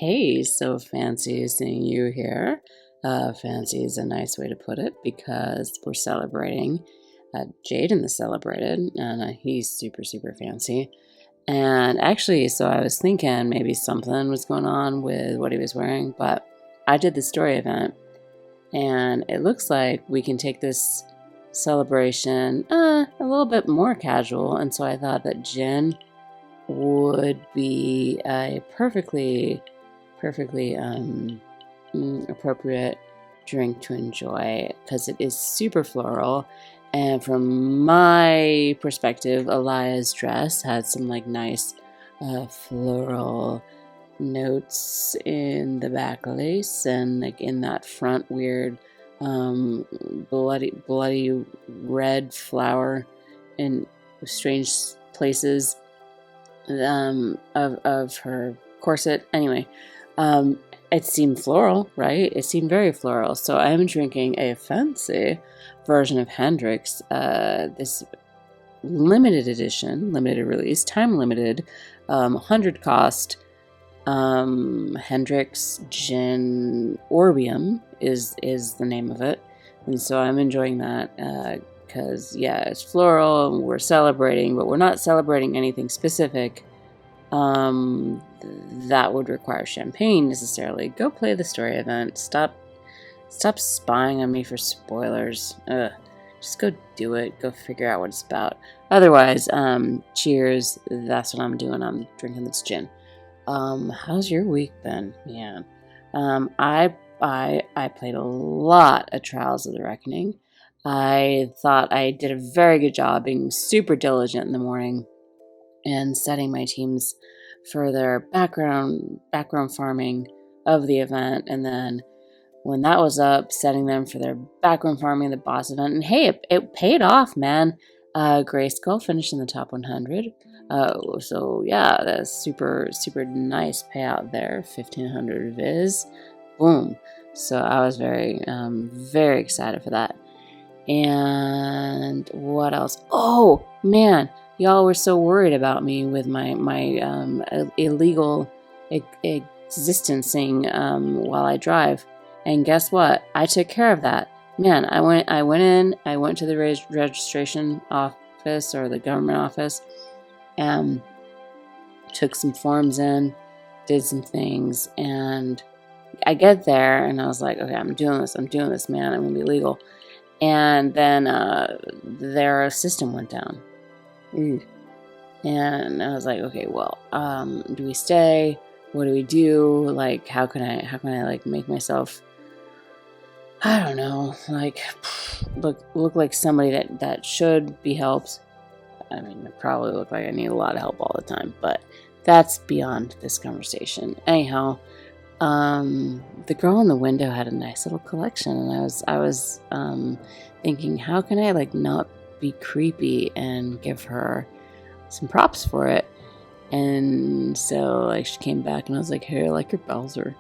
Hey, so fancy seeing you here. Fancy is a nice way to put it because we're celebrating. Jayden is celebrated, and he's super, super fancy. And actually, so I was thinking maybe something was going on with what he was wearing, but I did the story event, and it looks like we can take this celebration a little bit more casual. And so I thought that gin would be a perfectly appropriate drink to enjoy because it is super floral. And from my perspective, Elia's dress had some like nice floral notes in the back lace and like in that front weird bloody red flower in strange places of her corset. Anyway, it seemed floral, right? It seemed very floral. So I am drinking a fancy version of Hendrick's, this limited edition, limited release, time limited, 100 cost Hendrick's Gin Orbium is the name of it. And so I'm enjoying that because, yeah, it's floral and we're celebrating, but we're not celebrating anything specific that would require champagne necessarily. Go play the story event. Stop spying on me for spoilers. Just go do it. Go figure out what it's about. Otherwise, cheers. That's what I'm doing. I'm drinking this gin. How's your week been, man? I played a lot of Trials of the Reckoning. I thought I did a very good job being super diligent in the morning and setting my teams for their background farming of the event, and then when that was up, setting them for their background farming the boss event. And hey, it paid off, man. Grayskull finished in the top 100. So yeah, that's super nice payout there. 1,500 viz. Boom. So I was very excited for that. And what else? Oh man, y'all were so worried about me with my illegal existencing while I drive. And guess what? I took care of that. Man, I went to the registration office or the government office and took some forms in, did some things, and I get there and I was like, okay, I'm doing this, man. I'm gonna be legal. And then their system went down. And I was like, okay, well, do we stay? What do we do? Like, how can I like make myself, I don't know, like look like somebody that should be helped? I mean, I probably look like I need a lot of help all the time, but that's beyond this conversation. Anyhow, the girl in the window had a nice little collection, and I was thinking, how can I like not be creepy and give her some props for it? And so like she came back and I was like, hey, I like your Bowser.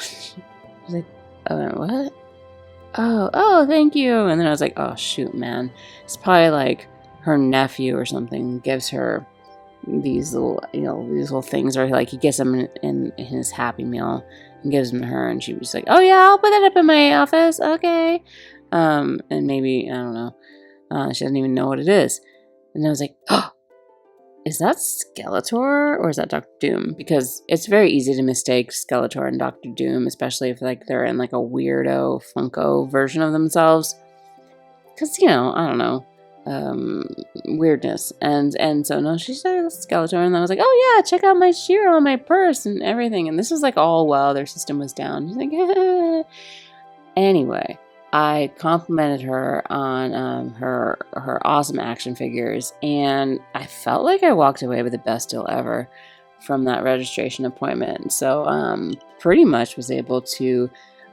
She was like, what? Oh, thank you. And then I was like, oh shoot, man, it's probably like her nephew or something gives her these little things, or like he gets them in his Happy Meal and gives them to her, and she was like, oh yeah, I'll put that up in my office, okay. And maybe, I don't know, she doesn't even know what it is. And I was like, oh, is that Skeletor or is that Dr. Doom? Because it's very easy to mistake Skeletor and Dr. Doom, especially if like they're in like a weirdo Funko version of themselves, because I don't know, weirdness. And so no, she said Skeletor, and I was like, oh yeah, check out my Shiro on my purse and everything. And this was like all while their system was down. She's like, Anyway, I complimented her on her awesome action figures, and I felt like I walked away with the best deal ever from that registration appointment. So pretty much was able to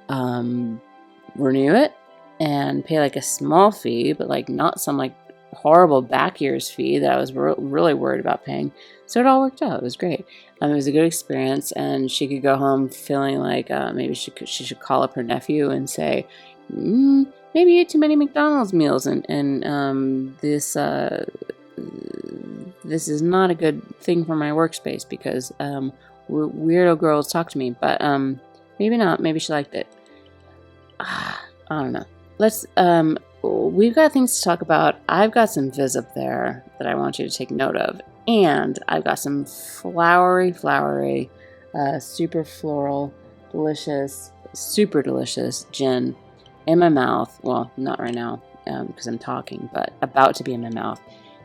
renew it and pay like a small fee, but like not some like horrible back year's fee that I was really worried about paying. So it all worked out. It was great. It was a good experience, and she could go home feeling like maybe she should call up her nephew and say, maybe you ate too many McDonald's meals, and this is not a good thing for my workspace, because weirdo girls talk to me, but maybe not. Maybe she liked it. I don't know. Let's we've got things to talk about. I've got some viz up there that I want you to take note of, and I've got some flowery, super floral, delicious, super delicious gin in my mouth. Well, not right now because I'm talking, but about to be in my mouth.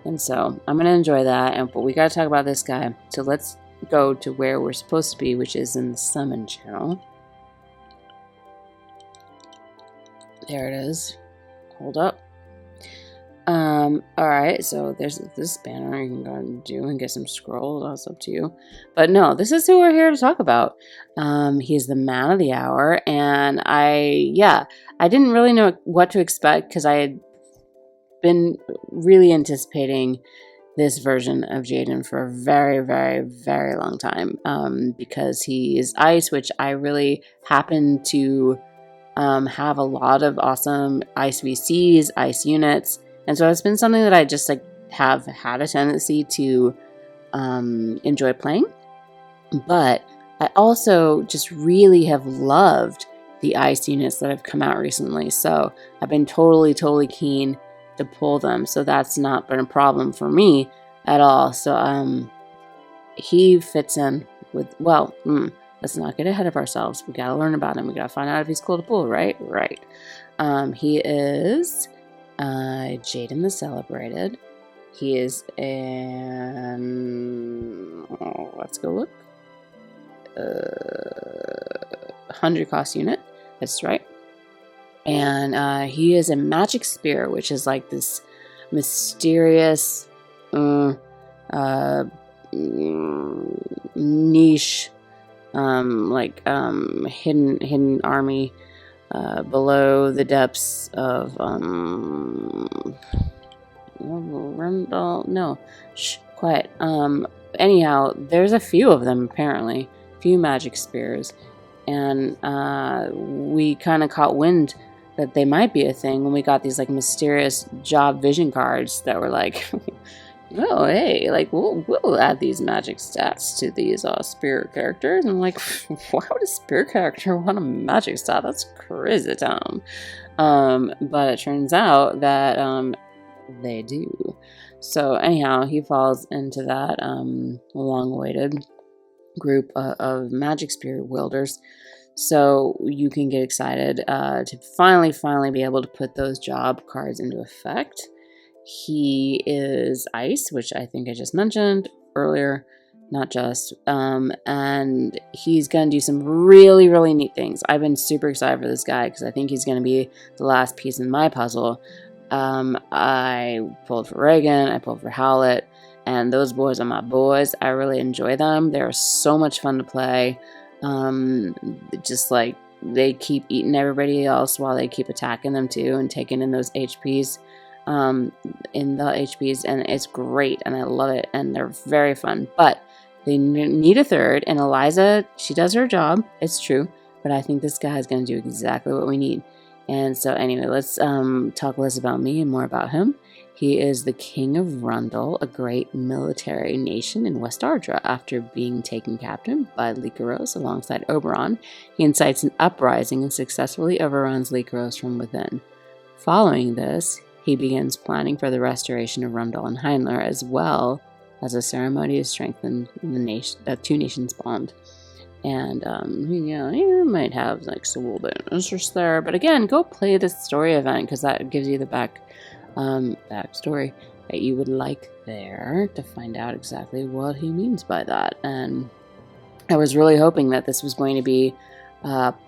And so I'm going to enjoy that. But we got to talk about this guy. So let's go to where we're supposed to be, which is in the summon channel. There it is. Hold up. Alright, so there's this banner you can go and do and get some scrolls. That's up to you. But no, this is who we're here to talk about. He's the man of the hour, and I didn't really know what to expect because I had been really anticipating this version of Jayden for a very, very, very long time. Because he is ice, which I really happen to have a lot of awesome ice VCs, ice units. And so it's been something that I just like have had a tendency to enjoy playing. But I also just really have loved the ice units that have come out recently. So I've been totally keen to pull them. So that's not been a problem for me at all. So he fits in with, well, let's not get ahead of ourselves. We gotta learn about him. We gotta find out if he's cool to pull, right? Right. He is Jayden the Celebrated. He is an let's go look. 100 cost unit. That's right. And he is a magic spear, which is like this mysterious niche hidden army below the depths of Rundle. No, shh, quiet. Anyhow, there's a few of them apparently, few magic spears, and we kind of caught wind that they might be a thing when we got these like mysterious job vision cards that were like, oh hey, like we'll add these magic stats to these spear characters. And I'm like, why would a spear character want a magic stat? That's crazy town. But it turns out that they do. So anyhow, he falls into that long-awaited group of magic spear wielders. So you can get excited to finally be able to put those job cards into effect. He is ice, which I think I just mentioned earlier, not just. And he's going to do some really neat things. I've been super excited for this guy because I think he's going to be the last piece in my puzzle. I pulled for Reagan, I pulled for Howlett, and those boys are my boys. I really enjoy them. They're so much fun to play. Just like they keep eating everybody else while they keep attacking them too and taking in those HPs. And it's great, and I love it, and they're very fun. But they need a third, and Eliza, she does her job. It's true, but I think this guy is going to do exactly what we need. And so anyway, let's talk less about me and more about him. He is the king of Rundle, a great military nation in West Ardra. After being taken captive by Lycaros alongside Oberon, he incites an uprising and successfully overruns Lycaros from within. Following this, he begins planning for the restoration of Rundle and Heinler, as well as a ceremony to strengthen the two nations' bond. And you might have like a little bit of interest there, but again, go play this story event because that gives you the backstory that you would like there to find out exactly what he means by that. And I was really hoping that this was going to be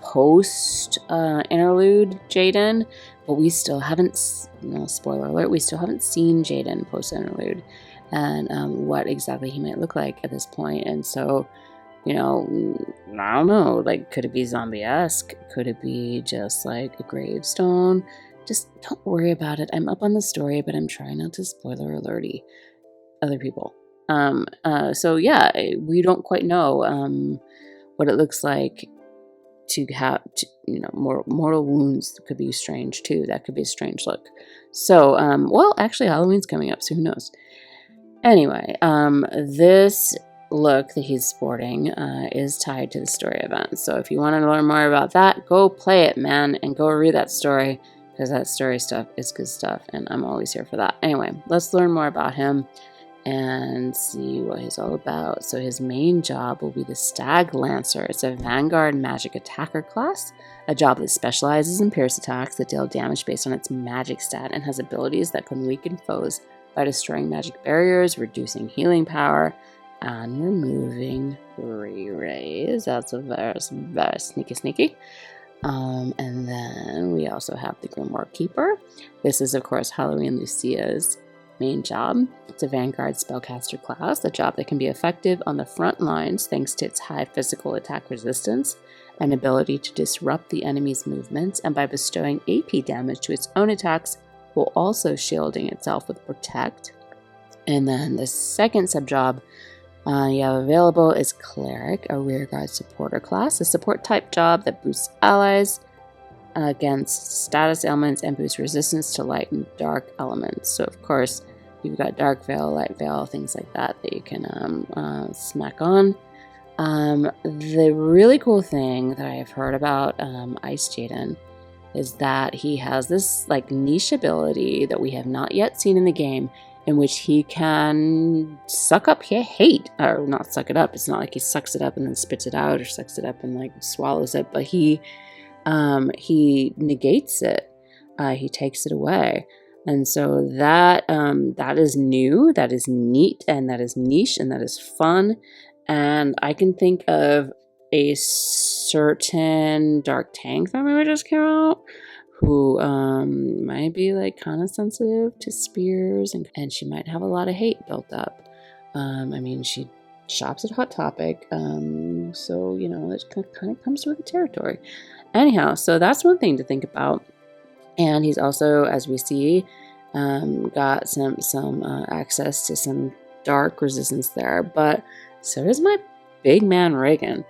post interlude Jayden, but we still haven't. Spoiler alert: we still haven't seen Jayden post interlude, and what exactly he might look like at this point. And so, I don't know. Like, could it be zombie-esque? Could it be just like a gravestone? Just don't worry about it. I'm up on the story, but I'm trying not to spoiler alerty other people. So yeah, we don't quite know what it looks like to have, mortal wounds could be strange too. That could be a strange look. So, well, actually Halloween's coming up, so who knows? Anyway, this look that he's sporting is tied to the story event. So if you want to learn more about that, go play it, man, and go read that story, because that story stuff is good stuff, and I'm always here for that. Anyway, let's learn more about him and see what he's all about. So his main job will be the Stag Lancer. It's a Vanguard magic attacker class, a job that specializes in pierce attacks that deal damage based on its magic stat and has abilities that can weaken foes by destroying magic barriers, reducing healing power, and removing re-raise. That's a very, very sneaky. And then we also have the Grimoire Keeper. This is, of course, Halloween Lucia's main job. It's a Vanguard spellcaster class, a job that can be effective on the front lines thanks to its high physical attack resistance and ability to disrupt the enemy's movements, and by bestowing AP damage to its own attacks while also shielding itself with Protect. And then the second sub-job you have available is Cleric, a rearguard supporter class, a support type job that boosts allies against status ailments and boosts resistance to light and dark elements. So of course you've got Dark Veil, Light Veil, things like that you can smack on. The really cool thing that I have heard about Ice Jayden is that he has this like niche ability that we have not yet seen in the game, in which he can suck up hate, or not suck it up. It's not like he sucks it up and then spits it out, or sucks it up and like swallows it, but he negates it. He takes it away. And so that is new, that is neat, and that is niche, and that is fun. And I can think of a certain dark tank that maybe just came out, who might be like kind of sensitive to spears, and she might have a lot of hate built up. I mean, she shops at Hot Topic, so you know, it kind of comes with the territory. Anyhow, so that's one thing to think about. And he's also, as we see, got some access to some dark resistance there, but so does my big man Reagan.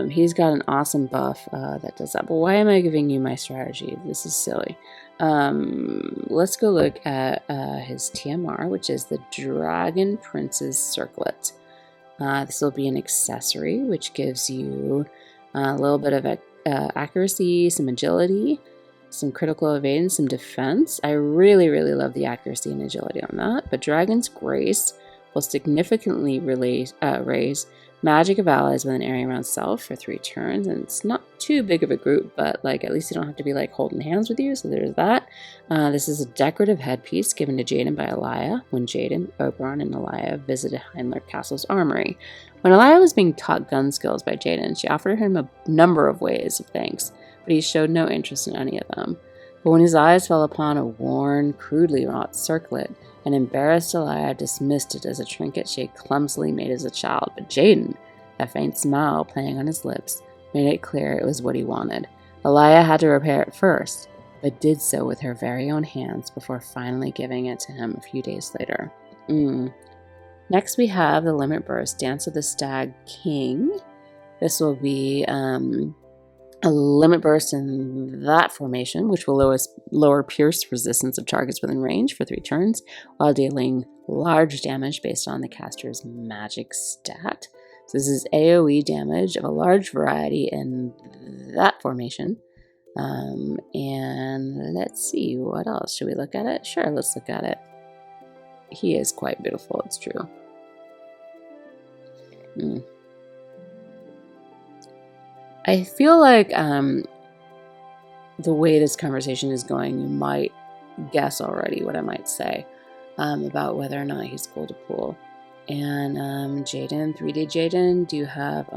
He's got an awesome buff that does that. But why am I giving you my strategy? This is silly. Let's go look at his TMR, which is the Dragon Prince's Circlet. This will be an accessory, which gives you a little bit of accuracy, some agility, some critical evade, some defense. I really, really love the accuracy and agility on that. But Dragon's Grace will significantly raise magic of allies with an area around self for 3 turns, and it's not too big of a group, but like at least you don't have to be like holding hands with you, so there's that. This is a decorative headpiece given to Jayden by Elia when Jayden, Oberon, and Elia visited Heimler Castle's armory. When Elia was being taught gun skills by Jayden, she offered him a number of ways of thanks, but he showed no interest in any of them. But when his eyes fell upon a worn, crudely wrought circlet, an embarrassed Elia dismissed it as a trinket she had clumsily made as a child. But Jayden, a faint smile playing on his lips, made it clear it was what he wanted. Elia had to repair it first, but did so with her very own hands before finally giving it to him a few days later. Next we have the Limit Burst, Dance of the Stag King. This will be a limit burst in that formation, which will lower pierce resistance of targets within range for 3 turns, while dealing large damage based on the caster's magic stat. So this is AoE damage of a large variety in that formation. And let's see, what else? Should we look at it? Sure, let's look at it. He is quite beautiful, it's true. I feel like the way this conversation is going, you might guess already what I might say about whether or not he's cool to pull. And Jayden, 3D Jayden, do you have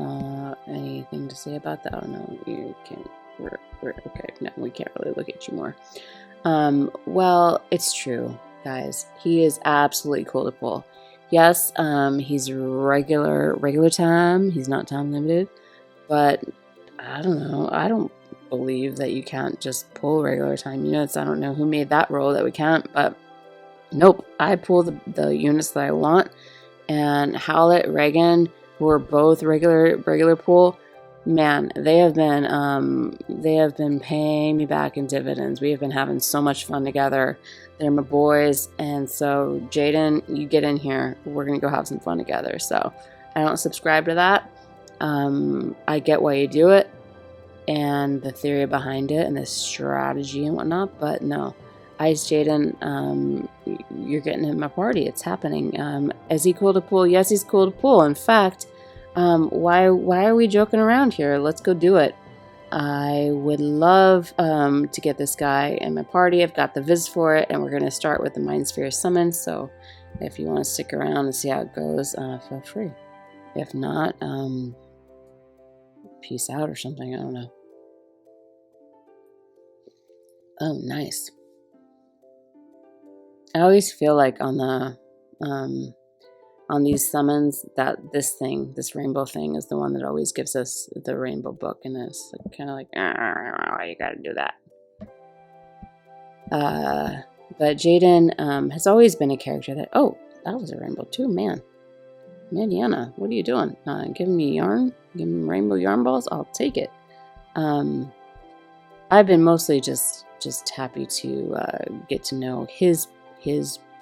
anything to say about that? Oh no, you can't. We're okay. No, we can't really look at you more. Well, it's true, guys. He is absolutely cool to pull. Yes, he's regular time. He's not time limited, but I don't know. I don't believe that you can't just pull regular time units. I don't know who made that rule that we can't, but nope. I pull the units that I want. And Howlett, Reagan, who are both regular pull, man, they have been paying me back in dividends. We have been having so much fun together. They're my boys, and so Jayden, you get in here. We're gonna go have some fun together. So I don't subscribe to that. I get why you do it and the theory behind it and the strategy and whatnot, but no. Ice Jayden, you're getting in my party. It's happening. Is he cool to pull? Yes, he's cool to pull. In fact, why are we joking around here? Let's go do it. I would love to get this guy in my party. I've got the viz for it, and we're going to start with the Mind Sphere summon. So if you want to stick around and see how it goes, feel free. If not, peace out or something. I don't know. Oh, nice. I always feel like on these summons that this rainbow thing is the one that always gives us the rainbow book, and it's kind of like, you gotta do that. But Jayden has always been a character that, oh, that was a rainbow too, man. Mariana, what are you doing? Giving me yarn? Giving me rainbow yarn balls? I'll take it. I've been mostly just happy to get to know his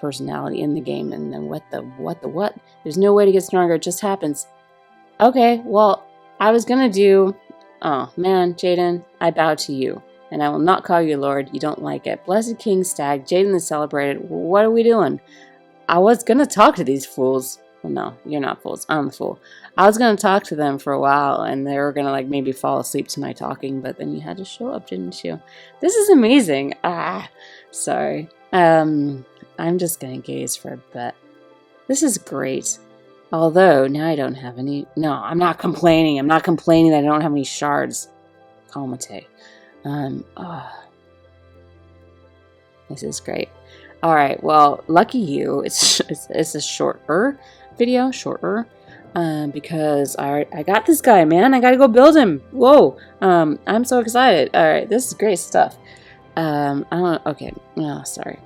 personality in the game, and then what? There's no way to get stronger. It just happens. Okay, well, I was gonna do. Oh man, Jayden, I bow to you, and I will not call you Lord. You don't like it. Blessed King Stag, Jayden is celebrated. What are we doing? I was gonna talk to these fools. Well, no, you're not fools. I'm a fool. I was gonna talk to them for a while, and they were gonna like maybe fall asleep to my talking, but then you had to show up, didn't you? This is amazing. Sorry. I'm just gonna gaze for a bit. This is great. Although now I don't have any. No, I'm not complaining. I'm not complaining that I don't have any shards. Kalmate. This is great. All right. Well, lucky you. It's a shorter video, because I got this guy, man. I gotta go build him. Whoa. I'm so excited. All right. This is great stuff. I don't. Okay. No, sorry.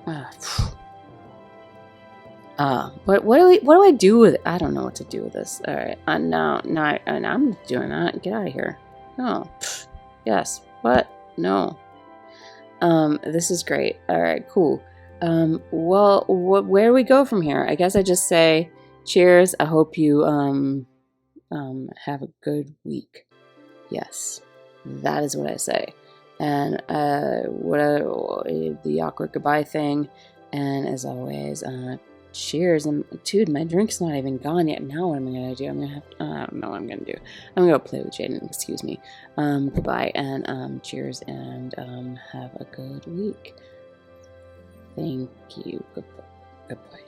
What do I do with it? I don't know what to do with this. All right. No, I'm doing that. Get out of here. No. Yes. What? No. This is great. All right. Cool. Well, where do we go from here? I guess I just say cheers. I hope you have a good week. Yes, that is what I say. And the awkward goodbye thing. And as always, cheers. And dude, my drink's not even gone yet. Now what am I gonna do? I'm gonna have to, I don't know what I'm gonna do. I'm gonna go play with Jayden. Excuse me. Goodbye and cheers, and have a good week. Thank you. Goodbye.